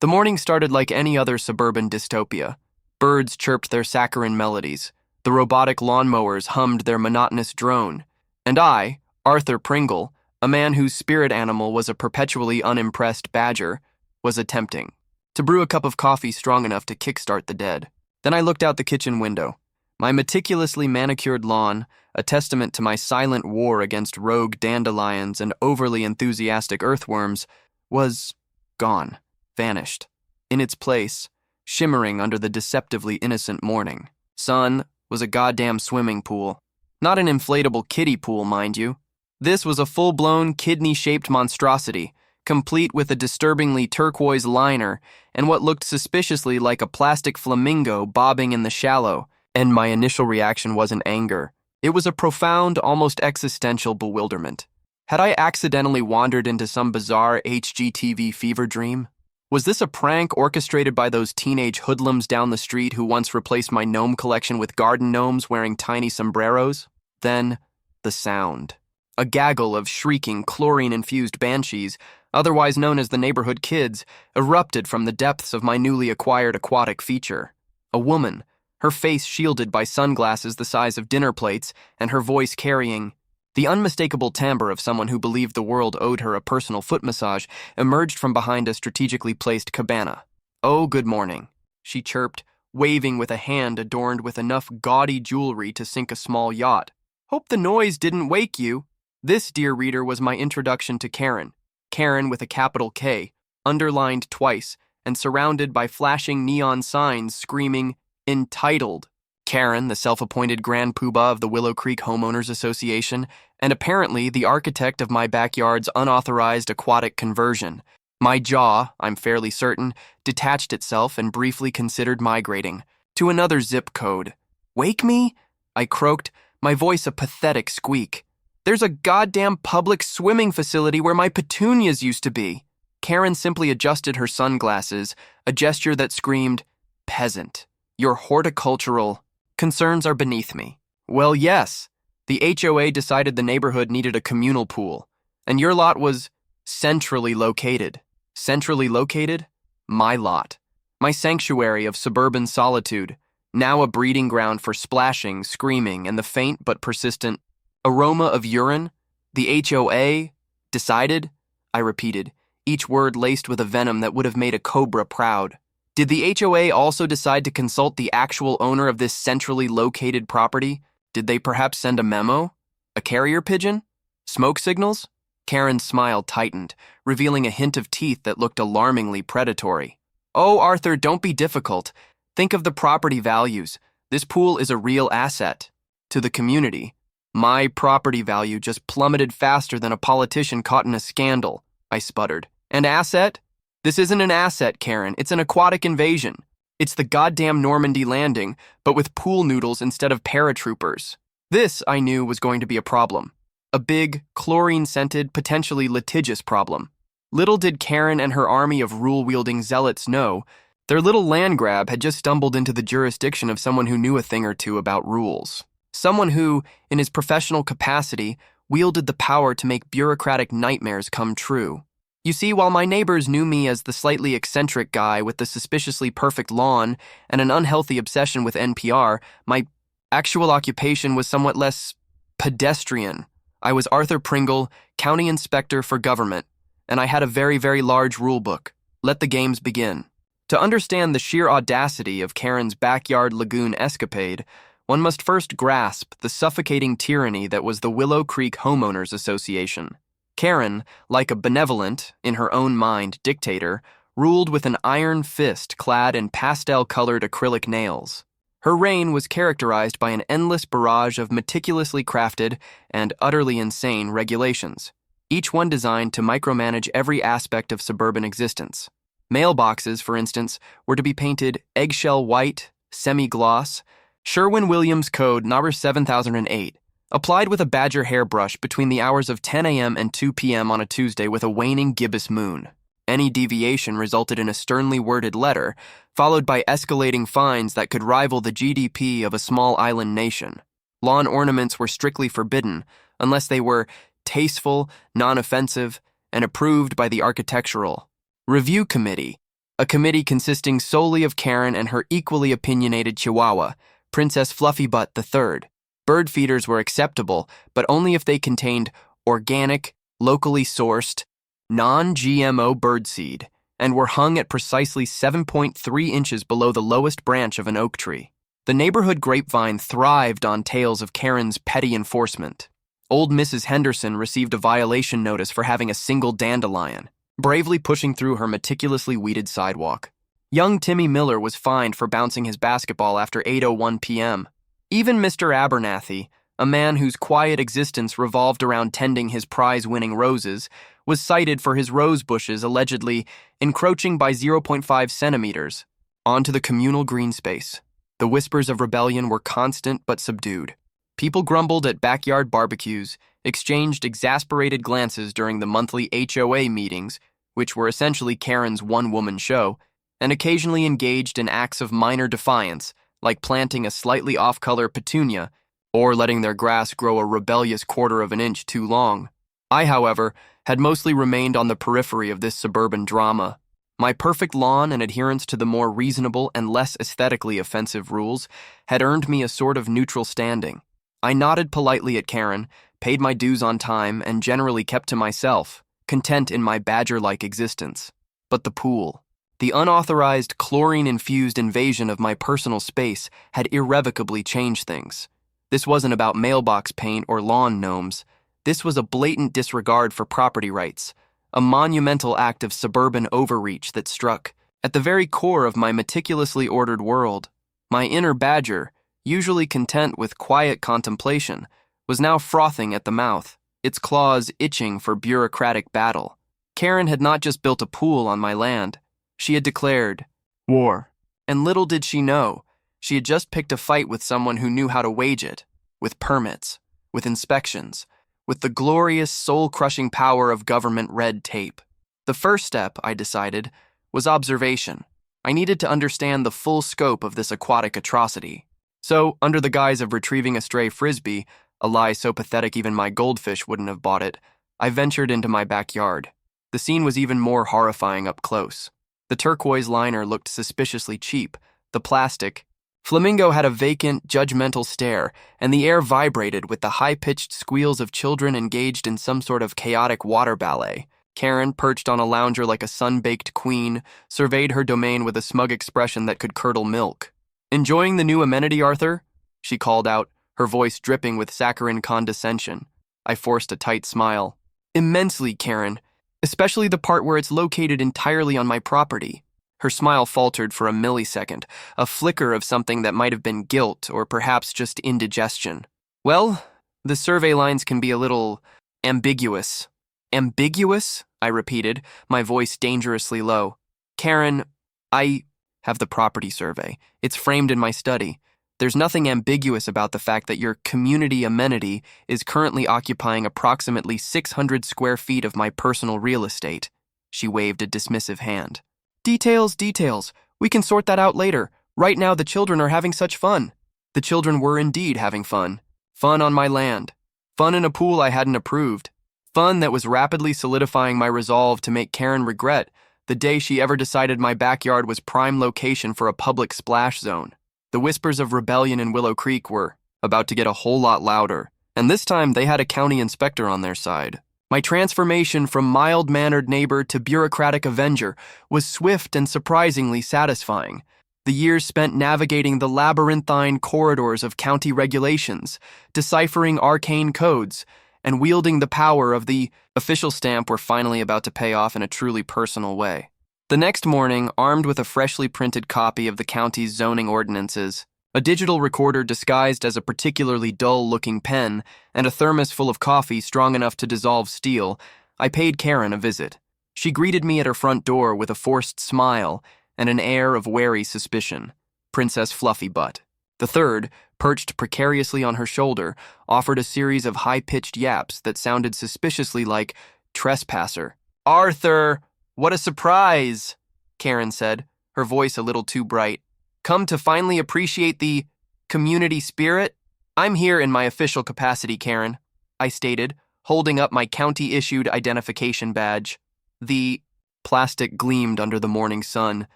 The morning started like any other suburban dystopia. Birds chirped their saccharine melodies. The robotic lawnmowers hummed their monotonous drone. And I, Arthur Pringle, a man whose spirit animal was a perpetually unimpressed badger, was attempting to brew a cup of coffee strong enough to kickstart the dead. Then I looked out the kitchen window. My meticulously manicured lawn, a testament to my silent war against rogue dandelions and overly enthusiastic earthworms, was gone, vanished. In its place, shimmering under the deceptively innocent morning sun, was a goddamn swimming pool. Not an inflatable kiddie pool, mind you. This was a full-blown, kidney-shaped monstrosity, complete with a disturbingly turquoise liner and what looked suspiciously like a plastic flamingo bobbing in the shallow. And my initial reaction wasn't anger. It was a profound, almost existential bewilderment. Had I accidentally wandered into some bizarre HGTV fever dream? Was this a prank orchestrated by those teenage hoodlums down the street who once replaced my gnome collection with garden gnomes wearing tiny sombreros? Then, the sound. A gaggle of shrieking, chlorine-infused banshees, otherwise known as the neighborhood kids, erupted from the depths of my newly acquired aquatic feature. A woman, her face shielded by sunglasses the size of dinner plates, and her voice carrying the unmistakable timbre of someone who believed the world owed her a personal foot massage, emerged from behind a strategically placed cabana. "Oh, good morning," she chirped, waving with a hand adorned with enough gaudy jewelry to sink a small yacht. "Hope the noise didn't wake you." This, dear reader, was my introduction to Karen. Karen with a capital K, underlined twice, and surrounded by flashing neon signs screaming, "Entitled." Karen, the self-appointed Grand Poobah of the Willow Creek Homeowners Association, and apparently the architect of my backyard's unauthorized aquatic conversion. My jaw, I'm fairly certain, detached itself and briefly considered migrating to another zip code. "Wake me?" I croaked, my voice a pathetic squeak. "There's a goddamn public swimming facility where my petunias used to be." Karen simply adjusted her sunglasses, a gesture that screamed, "Peasant. Your horticultural concerns are beneath me." Well, yes, the HOA decided the neighborhood needed a communal pool, and your lot was centrally located. Centrally located? My lot. My sanctuary of suburban solitude, now a breeding ground for splashing, screaming, and the faint but persistent aroma of urine. The HOA decided, I repeated, each word laced with a venom that would have made a cobra proud. Did the HOA also decide to consult the actual owner of this centrally located property? Did they perhaps send a memo? A carrier pigeon? Smoke signals? Karen's smile tightened, revealing a hint of teeth that looked alarmingly predatory. "Oh, Arthur, don't be difficult. Think of the property values. This pool is a real asset to the community." My property value just plummeted faster than a politician caught in a scandal, I sputtered. "An asset? This isn't an asset, Karen. It's an aquatic invasion. It's the goddamn Normandy landing, but with pool noodles instead of paratroopers." This, I knew, was going to be a problem. A big, chlorine-scented, potentially litigious problem. Little did Karen and her army of rule-wielding zealots know, their little land grab had just stumbled into the jurisdiction of someone who knew a thing or two about rules. Someone who, in his professional capacity, wielded the power to make bureaucratic nightmares come true. You see, while my neighbors knew me as the slightly eccentric guy with the suspiciously perfect lawn and an unhealthy obsession with NPR, my actual occupation was somewhat less pedestrian. I was Arthur Pringle, County Inspector for Government, and I had a very, very large rule book. Let the games begin. To understand the sheer audacity of Karen's backyard lagoon escapade, one must first grasp the suffocating tyranny that was the Willow Creek Homeowners Association. Karen, like a benevolent, in her own mind, dictator, ruled with an iron fist clad in pastel-colored acrylic nails. Her reign was characterized by an endless barrage of meticulously crafted and utterly insane regulations, each one designed to micromanage every aspect of suburban existence. Mailboxes, for instance, were to be painted eggshell white, semi-gloss, Sherwin-Williams Code number 7008, applied with a badger hairbrush between the hours of 10 a.m. and 2 p.m. on a Tuesday with a waning gibbous moon. Any deviation resulted in a sternly worded letter, followed by escalating fines that could rival the GDP of a small island nation. Lawn ornaments were strictly forbidden, unless they were tasteful, non-offensive, and approved by the Architectural Review Committee. a committee consisting solely of Karen and her equally opinionated chihuahua, Princess Fluffybutt III. Bird feeders were acceptable, but only if they contained organic, locally sourced, non-GMO birdseed, and were hung at precisely 7.3 inches below the lowest branch of an oak tree. The neighborhood grapevine thrived on tales of Karen's petty enforcement. Old Mrs. Henderson received a violation notice for having a single dandelion, bravely pushing through her meticulously weeded sidewalk. Young Timmy Miller was fined for bouncing his basketball after 8:01 p.m. Even Mr. Abernathy, a man whose quiet existence revolved around tending his prize-winning roses, was cited for his rose bushes allegedly encroaching by 0.5 centimeters onto the communal green space. The whispers of rebellion were constant but subdued. People grumbled at backyard barbecues, exchanged exasperated glances during the monthly HOA meetings, which were essentially Karen's one-woman show, and occasionally engaged in acts of minor defiance, like planting a slightly off-color petunia or letting their grass grow a rebellious quarter of an inch too long. I, however, had mostly remained on the periphery of this suburban drama. My perfect lawn and adherence to the more reasonable and less aesthetically offensive rules had earned me a sort of neutral standing. I nodded politely at Karen, paid my dues on time, and generally kept to myself, content in my badger-like existence. But the pool, the unauthorized chlorine-infused invasion of my personal space, had irrevocably changed things. This wasn't about mailbox paint or lawn gnomes. This was a blatant disregard for property rights, a monumental act of suburban overreach that struck at the very core of my meticulously ordered world. My inner badger, usually content with quiet contemplation, was now frothing at the mouth, its claws itching for bureaucratic battle. Karen had not just built a pool on my land. She had declared war. And little did she know, she had just picked a fight with someone who knew how to wage it, with permits, with inspections, with the glorious, soul-crushing power of government red tape. The first step, I decided, was observation. I needed to understand the full scope of this aquatic atrocity. So, under the guise of retrieving a stray frisbee, a lie so pathetic even my goldfish wouldn't have bought it, I ventured into my backyard. The scene was even more horrifying up close. The turquoise liner looked suspiciously cheap. The plastic Flamingo had a vacant, judgmental stare, and the air vibrated with the high-pitched squeals of children engaged in some sort of chaotic water ballet. Karen, perched on a lounger like a sun-baked queen, surveyed her domain with a smug expression that could curdle milk. "Enjoying the new amenity, Arthur?" she called out, her voice dripping with saccharine condescension. I forced a tight smile. "Immensely, Karen, especially the part where it's located entirely on my property." Her smile faltered for a millisecond, a flicker of something that might have been guilt or perhaps just indigestion. "Well, the survey lines can be a little ambiguous." "Ambiguous?" I repeated, my voice dangerously low. "Karen, I have the property survey. It's framed in my study. There's nothing ambiguous about the fact that your community amenity is currently occupying approximately 600 square feet of my personal real estate." She waved a dismissive hand. Details. We can sort that out later. Right now, the children are having such fun." The children were indeed having fun. Fun on my land. Fun in a pool I hadn't approved. Fun that was rapidly solidifying my resolve to make Karen regret the day she ever decided my backyard was prime location for a public splash zone. The whispers of rebellion in Willow Creek were about to get a whole lot louder, and this time they had a county inspector on their side. My transformation from mild-mannered neighbor to bureaucratic avenger was swift and surprisingly satisfying. The years spent navigating the labyrinthine corridors of county regulations, deciphering arcane codes, and wielding the power of the official stamp were finally about to pay off in a truly personal way. The next morning, armed with a freshly printed copy of the county's zoning ordinances, a digital recorder disguised as a particularly dull-looking pen, and a thermos full of coffee strong enough to dissolve steel, I paid Karen a visit. She greeted me at her front door with a forced smile and an air of wary suspicion. Princess Fluffybutt. The third, perched precariously on her shoulder, offered a series of high-pitched yaps that sounded suspiciously like trespasser. "Arthur, what a surprise," Karen said, her voice a little too bright. "Come to finally appreciate the community spirit?" "I'm here in my official capacity, Karen," I stated, holding up my county-issued identification badge. "The Plastic gleamed under the morning sun,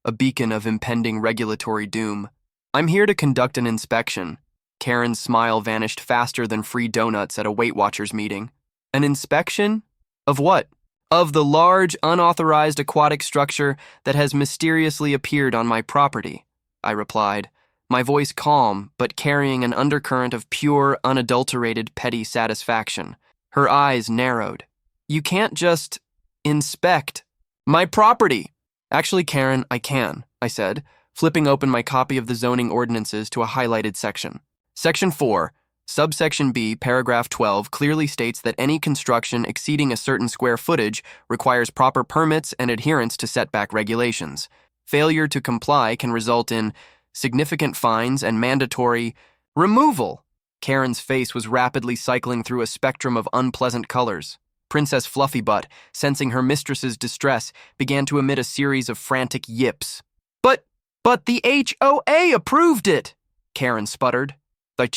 a beacon of impending regulatory doom. "I'm here to conduct an inspection." Karen's smile vanished faster than free donuts at a Weight Watchers meeting. "An inspection? Of what?" "Of the large, unauthorized aquatic structure that has mysteriously appeared on my property," I replied, my voice calm but carrying an undercurrent of pure, unadulterated petty satisfaction. Her eyes narrowed. "You can't just inspect my property." "Actually, Karen, I can," I said, flipping open my copy of the zoning ordinances to a highlighted section. Section 4, subsection B, paragraph 12 clearly states that any construction exceeding a certain square footage requires proper permits and adherence to setback regulations. Failure to comply can result in significant fines and mandatory removal. Karen's face was rapidly cycling through a spectrum of unpleasant colors. Princess Fluffybutt, sensing her mistress's distress, began to emit a series of frantic yips. But the HOA approved it," Karen sputtered. "The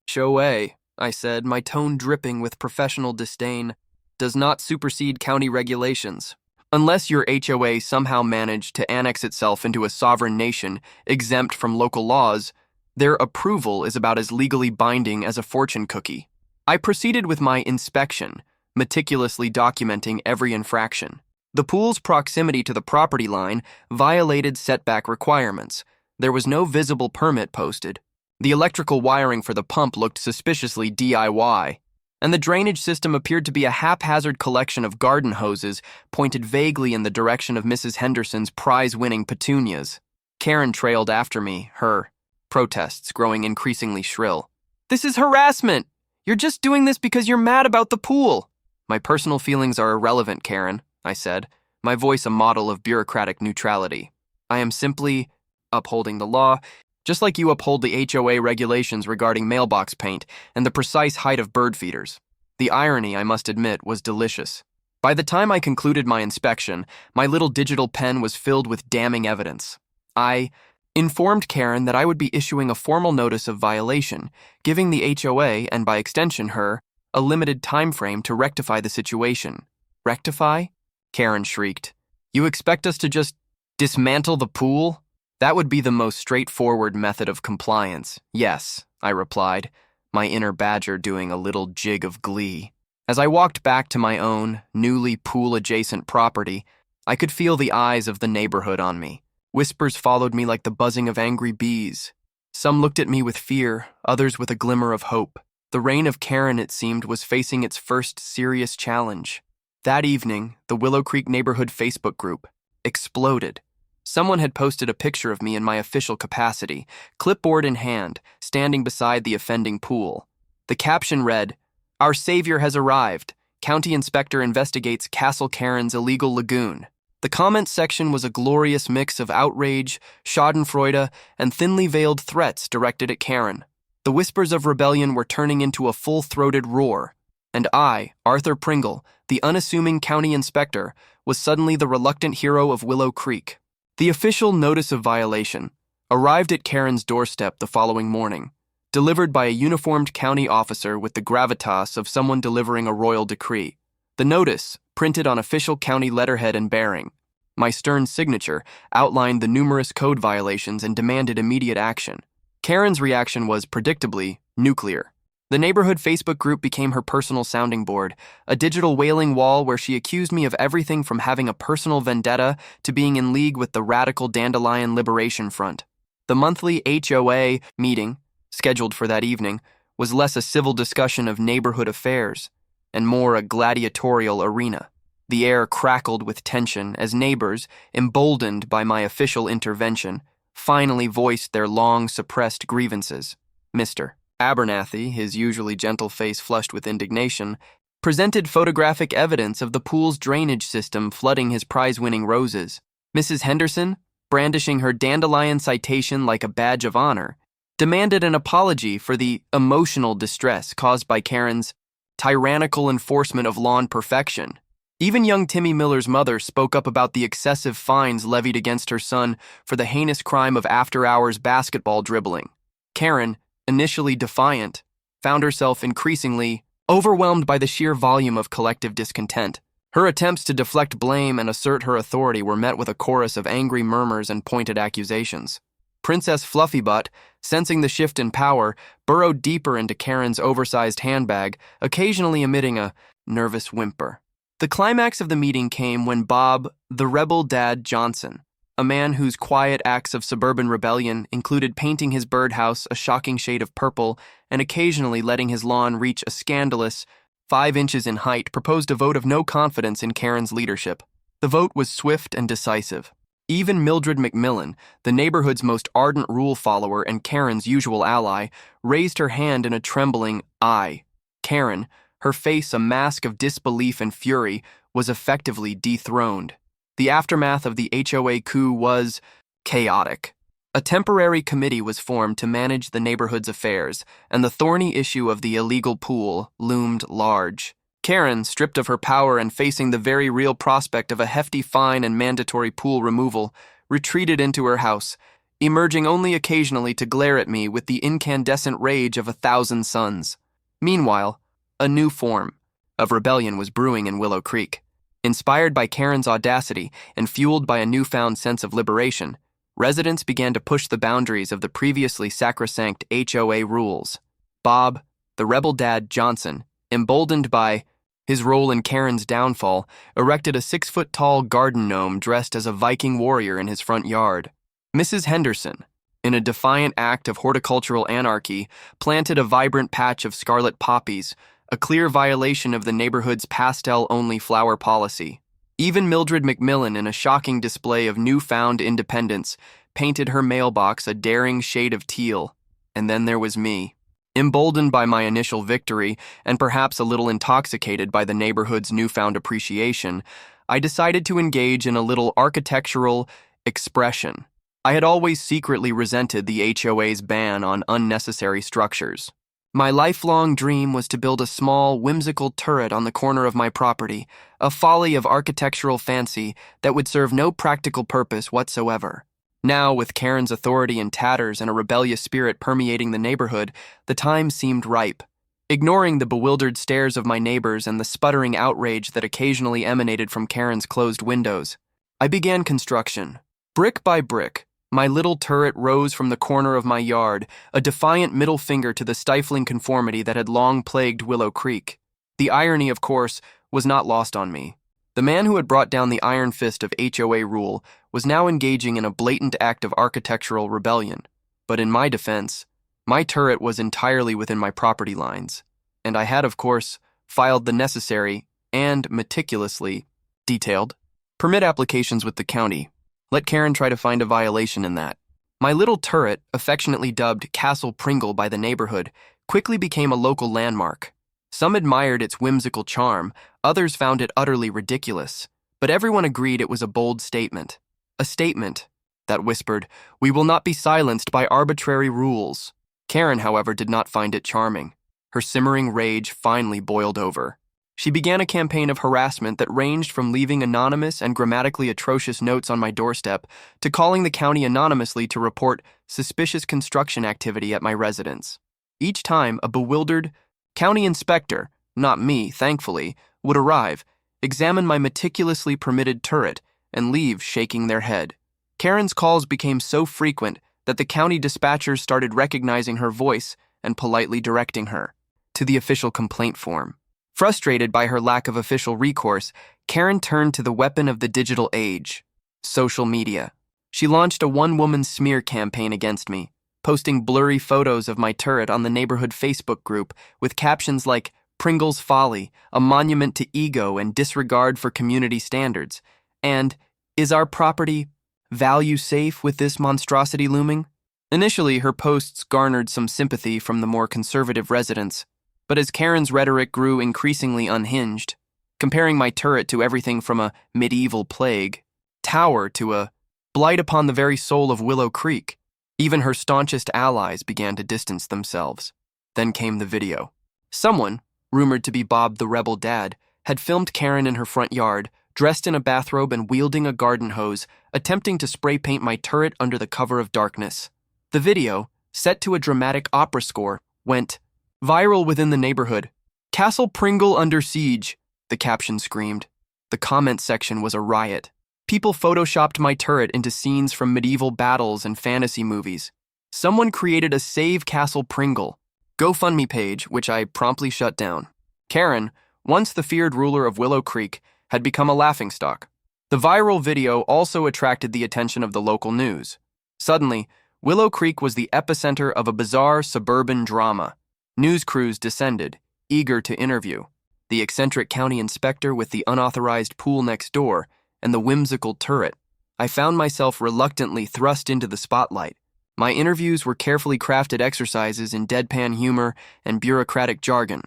HOA," I said, my tone dripping with professional disdain, "does not supersede county regulations. Unless your HOA somehow managed to annex itself into a sovereign nation exempt from local laws, their approval is about as legally binding as a fortune cookie." I proceeded with my inspection, meticulously documenting every infraction. The pool's proximity to the property line violated setback requirements. There was no visible permit posted. The electrical wiring for the pump looked suspiciously DIY, and the drainage system appeared to be a haphazard collection of garden hoses pointed vaguely in the direction of Mrs. Henderson's prize-winning petunias. Karen trailed after me, her protests growing increasingly shrill. "This is harassment! You're just doing this because you're mad about the pool." "My personal feelings are irrelevant, Karen," I said, my voice a model of bureaucratic neutrality. "I am simply upholding the law, just like you uphold the HOA regulations regarding mailbox paint and the precise height of bird feeders." The irony, I must admit, was delicious. By the time I concluded my inspection, my little digital pen was filled with damning evidence. I informed Karen that I would be issuing a formal notice of violation, giving the HOA, and by extension her, a limited time frame to rectify the situation. "Rectify?" Karen shrieked. "You expect us to just dismantle the pool? That would be the most straightforward method of compliance." "Yes," I replied, my inner badger doing a little jig of glee. As I walked back to my own, newly pool-adjacent property, I could feel the eyes of the neighborhood on me. Whispers followed me like the buzzing of angry bees. Some looked at me with fear, others with a glimmer of hope. The reign of Karen, it seemed, was facing its first serious challenge. That evening, the Willow Creek Neighborhood Facebook group exploded. Someone had posted a picture of me in my official capacity, clipboard in hand, standing beside the offending pool. The caption read, "Our savior has arrived. County inspector investigates Castle Karen's illegal lagoon." The comments section was a glorious mix of outrage, schadenfreude, and thinly veiled threats directed at Karen. The whispers of rebellion were turning into a full-throated roar. And I, Arthur Pringle, the unassuming county inspector, was suddenly the reluctant hero of Willow Creek. The official notice of violation arrived at Karen's doorstep the following morning, delivered by a uniformed county officer with the gravitas of someone delivering a royal decree. The notice, printed on official county letterhead and bearing, my stern signature, outlined the numerous code violations and demanded immediate action. Karen's reaction was, predictably, nuclear. The neighborhood Facebook group became her personal sounding board, a digital wailing wall where she accused me of everything from having a personal vendetta to being in league with the radical Dandelion Liberation Front. The monthly HOA meeting, scheduled for that evening, was less a civil discussion of neighborhood affairs and more a gladiatorial arena. The air crackled with tension as neighbors, emboldened by my official intervention, finally voiced their long-suppressed grievances. Mr. Abernathy, his usually gentle face flushed with indignation, presented photographic evidence of the pool's drainage system flooding his prize-winning roses. Mrs. Henderson, brandishing her dandelion citation like a badge of honor, demanded an apology for the emotional distress caused by Karen's tyrannical enforcement of lawn perfection. Even young Timmy Miller's mother spoke up about the excessive fines levied against her son for the heinous crime of after-hours basketball dribbling. Karen, initially defiant, found herself increasingly overwhelmed by the sheer volume of collective discontent. Her attempts to deflect blame and assert her authority were met with a chorus of angry murmurs and pointed accusations. Princess Fluffybutt, sensing the shift in power, burrowed deeper into Karen's oversized handbag, occasionally emitting a nervous whimper. The climax of the meeting came when Bob, the rebel dad Johnson, a man whose quiet acts of suburban rebellion included painting his birdhouse a shocking shade of purple and occasionally letting his lawn reach a scandalous 5 inches in height, proposed a vote of no confidence in Karen's leadership. The vote was swift and decisive. Even Mildred McMillan, the neighborhood's most ardent rule follower and Karen's usual ally, raised her hand in a trembling aye. Karen, her face a mask of disbelief and fury, was effectively dethroned. The aftermath of the HOA coup was chaotic. A temporary committee was formed to manage the neighborhood's affairs, and the thorny issue of the illegal pool loomed large. Karen, stripped of her power and facing the very real prospect of a hefty fine and mandatory pool removal, retreated into her house, emerging only occasionally to glare at me with the incandescent rage of 1,000 suns. Meanwhile, a new form of rebellion was brewing in Willow Creek. Inspired by Karen's audacity and fueled by a newfound sense of liberation, residents began to push the boundaries of the previously sacrosanct HOA rules. Bob, the rebel dad Johnson, emboldened by his role in Karen's downfall, erected a 6-foot-tall garden gnome dressed as a Viking warrior in his front yard. Mrs. Henderson, in a defiant act of horticultural anarchy, planted a vibrant patch of scarlet poppies, a clear violation of the neighborhood's pastel-only flower policy. Even Mildred McMillan, in a shocking display of newfound independence, painted her mailbox a daring shade of teal. And then there was me. Emboldened by my initial victory, and perhaps a little intoxicated by the neighborhood's newfound appreciation, I decided to engage in a little architectural expression. I had always secretly resented the HOA's ban on unnecessary structures. My lifelong dream was to build a small, whimsical turret on the corner of my property, a folly of architectural fancy that would serve no practical purpose whatsoever. Now, with Karen's authority in tatters and a rebellious spirit permeating the neighborhood, the time seemed ripe. Ignoring the bewildered stares of my neighbors and the sputtering outrage that occasionally emanated from Karen's closed windows, I began construction. Brick by brick, my little turret rose from the corner of my yard, a defiant middle finger to the stifling conformity that had long plagued Willow Creek. The irony, of course, was not lost on me. The man who had brought down the iron fist of HOA rule was now engaging in a blatant act of architectural rebellion. But in my defense, my turret was entirely within my property lines, and I had, of course, filed the necessary and meticulously detailed permit applications with the county. Let Karen try to find a violation in that. My little turret, affectionately dubbed Castle Pringle by the neighborhood, quickly became a local landmark. Some admired its whimsical charm, others found it utterly ridiculous, but everyone agreed it was a bold statement. A statement that whispered, "We will not be silenced by arbitrary rules." Karen, however, did not find it charming. Her simmering rage finally boiled over. She began a campaign of harassment that ranged from leaving anonymous and grammatically atrocious notes on my doorstep to calling the county anonymously to report suspicious construction activity at my residence. Each time, a bewildered county inspector, not me, thankfully, would arrive, examine my meticulously permitted turret, and leave shaking their head. Karen's calls became so frequent that the county dispatchers started recognizing her voice and politely directing her to the official complaint form. Frustrated by her lack of official recourse, Karen turned to the weapon of the digital age, social media. She launched a one-woman smear campaign against me, posting blurry photos of my turret on the neighborhood Facebook group with captions like "Pringle's Folly, a monument to ego and disregard for community standards," and "Is our property value safe with this monstrosity looming?" Initially, her posts garnered some sympathy from the more conservative residents, but as Karen's rhetoric grew increasingly unhinged, comparing my turret to everything from a medieval plague tower to a blight upon the very soul of Willow Creek, even her staunchest allies began to distance themselves. Then came the video. Someone, rumored to be Bob the rebel dad, had filmed Karen in her front yard, dressed in a bathrobe and wielding a garden hose, attempting to spray paint my turret under the cover of darkness. The video, set to a dramatic opera score, went viral within the neighborhood. "Castle Pringle under siege," the caption screamed. The The comment section was a riot. People photoshopped my turret into scenes from medieval battles and fantasy movies. Someone created a Save Castle Pringle GoFundMe page, which I promptly shut down. Karen, once the feared ruler of Willow Creek, had become a laughingstock. The viral video also attracted the attention of the local news. Suddenly, Willow Creek was the epicenter of a bizarre suburban drama. News crews descended, eager to interview. The eccentric county inspector with the unauthorized pool next door and the whimsical turret. I found myself reluctantly thrust into the spotlight. My interviews were carefully crafted exercises in deadpan humor and bureaucratic jargon.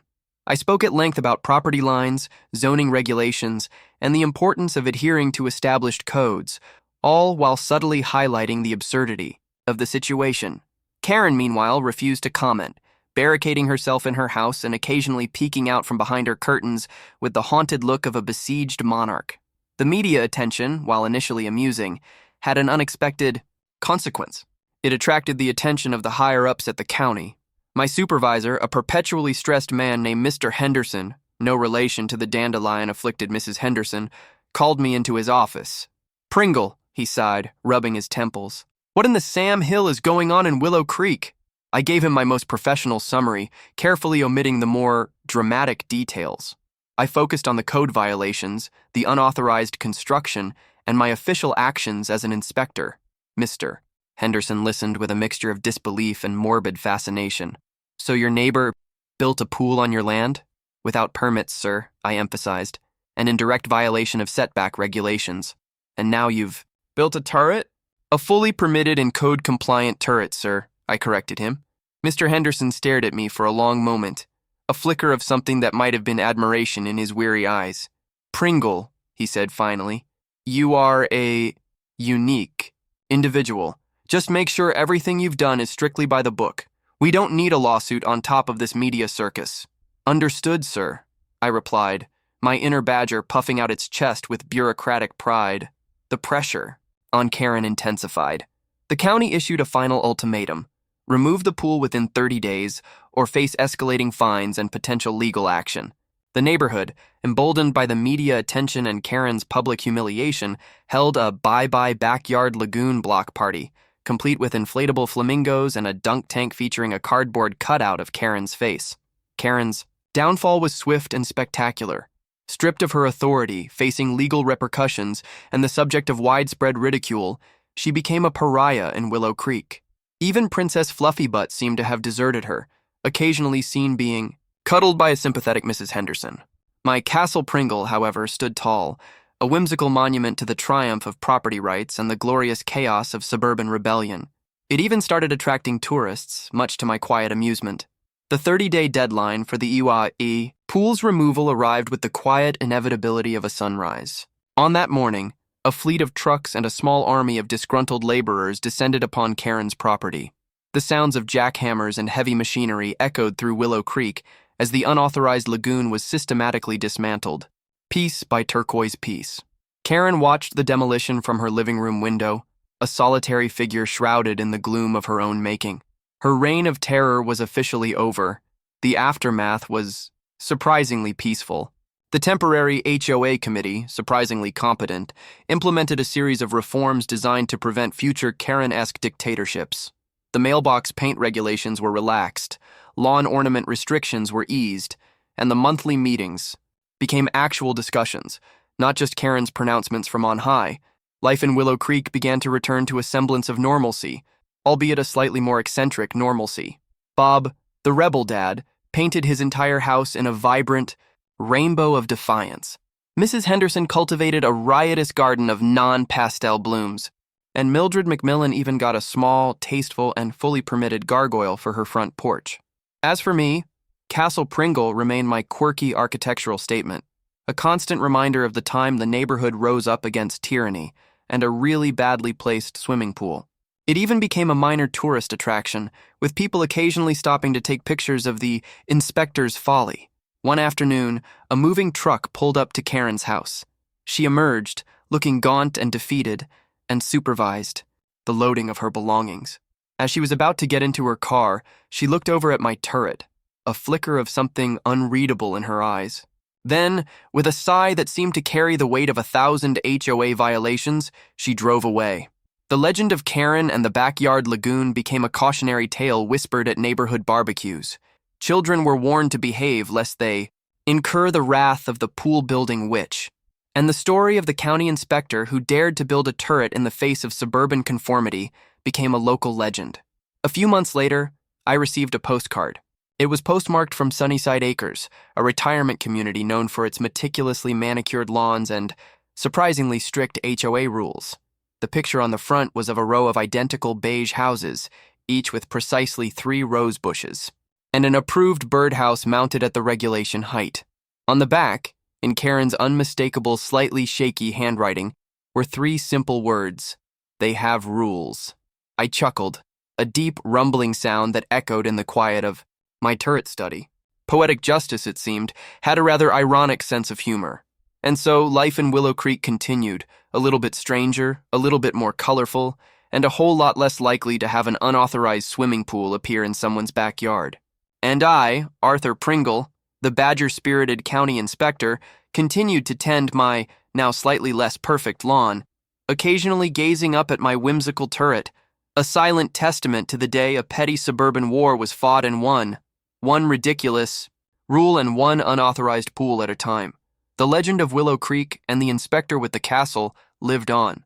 I spoke at length about property lines, zoning regulations, and the importance of adhering to established codes, all while subtly highlighting the absurdity of the situation. Karen, meanwhile, refused to comment, barricading herself in her house and occasionally peeking out from behind her curtains with the haunted look of a besieged monarch. The media attention, while initially amusing, had an unexpected consequence. It attracted the attention of the higher-ups at the county. My supervisor, a perpetually stressed man named Mr. Henderson, no relation to the dandelion-afflicted Mrs. Henderson, called me into his office. "Pringle," he sighed, rubbing his temples. "What in the Sam Hill is going on in Willow Creek?" I gave him my most professional summary, carefully omitting the more dramatic details. I focused on the code violations, the unauthorized construction, and my official actions as an inspector. Mr. Henderson listened with a mixture of disbelief and morbid fascination. "So your neighbor built a pool on your land?" "Without permits, sir," I emphasized, "and in direct violation of setback regulations. And now you've built a turret?" "A fully permitted and code-compliant turret, sir," I corrected him. Mr. Henderson stared at me for a long moment, a flicker of something that might have been admiration in his weary eyes. "Pringle," he said finally, "you are a unique individual. Just make sure everything you've done is strictly by the book. We don't need a lawsuit on top of this media circus." "Understood, sir," I replied, my inner badger puffing out its chest with bureaucratic pride. The pressure on Karen intensified. The county issued a final ultimatum: remove the pool within 30 days or face escalating fines and potential legal action. The neighborhood, emboldened by the media attention and Karen's public humiliation, held a bye-bye backyard lagoon block party, complete with inflatable flamingos and a dunk tank featuring a cardboard cutout of Karen's face. Karen's downfall was swift and spectacular. Stripped of her authority, facing legal repercussions, and the subject of widespread ridicule, she became a pariah in Willow Creek. Even Princess Fluffybutt seemed to have deserted her, occasionally seen being cuddled by a sympathetic Mrs. Henderson. My Castle Pringle, however, stood tall, a whimsical monument to the triumph of property rights and the glorious chaos of suburban rebellion. It even started attracting tourists, much to my quiet amusement. The 30-day deadline for the HOA pool's removal arrived with the quiet inevitability of a sunrise. On that morning, a fleet of trucks and a small army of disgruntled laborers descended upon Karen's property. The sounds of jackhammers and heavy machinery echoed through Willow Creek as the unauthorized lagoon was systematically dismantled, piece by turquoise piece. Karen watched the demolition from her living room window, a solitary figure shrouded in the gloom of her own making. Her reign of terror was officially over. The aftermath was surprisingly peaceful. The temporary HOA committee, surprisingly competent, implemented a series of reforms designed to prevent future Karen-esque dictatorships. The mailbox paint regulations were relaxed, lawn ornament restrictions were eased, and the monthly meetings became actual discussions, not just Karen's pronouncements from on high. Life in Willow Creek began to return to a semblance of normalcy, albeit a slightly more eccentric normalcy. Bob, the rebel dad, painted his entire house in a vibrant rainbow of defiance. Mrs. Henderson cultivated a riotous garden of non-pastel blooms, and Mildred McMillan even got a small, tasteful, and fully permitted gargoyle for her front porch. As for me, Castle Pringle remained my quirky architectural statement, a constant reminder of the time the neighborhood rose up against tyranny and a really badly placed swimming pool. It even became a minor tourist attraction, with people occasionally stopping to take pictures of the inspector's folly. One afternoon, a moving truck pulled up to Karen's house. She emerged, looking gaunt and defeated, and supervised the loading of her belongings. As she was about to get into her car, she looked over at my turret, a flicker of something unreadable in her eyes. Then, with a sigh that seemed to carry the weight of 1,000 HOA violations, she drove away. The legend of Karen and the backyard lagoon became a cautionary tale whispered at neighborhood barbecues. Children were warned to behave lest they incur the wrath of the pool-building witch. And the story of the county inspector who dared to build a turret in the face of suburban conformity became a local legend. A few months later, I received a postcard. It was postmarked from Sunnyside Acres, a retirement community known for its meticulously manicured lawns and surprisingly strict HOA rules. The picture on the front was of a row of identical beige houses, each with precisely 3 rose bushes, and an approved birdhouse mounted at the regulation height. On the back, in Karen's unmistakable, slightly shaky handwriting, were 3 simple words: "They have rules." I chuckled, a deep, rumbling sound that echoed in the quiet of my turret study. Poetic Justice, it seemed, had a rather ironic sense of humor. And so life in Willow Creek continued, a little bit stranger, a little bit more colorful, and a whole lot less likely to have an unauthorized swimming pool appear in someone's backyard. And I, Arthur Pringle, the badger-spirited county inspector, continued to tend my, now slightly less perfect lawn, occasionally gazing up at my whimsical turret, a silent testament to the day a petty suburban war was fought and won, one ridiculous rule and one unauthorized pool at a time. The legend of Willow Creek and the inspector with the castle lived on.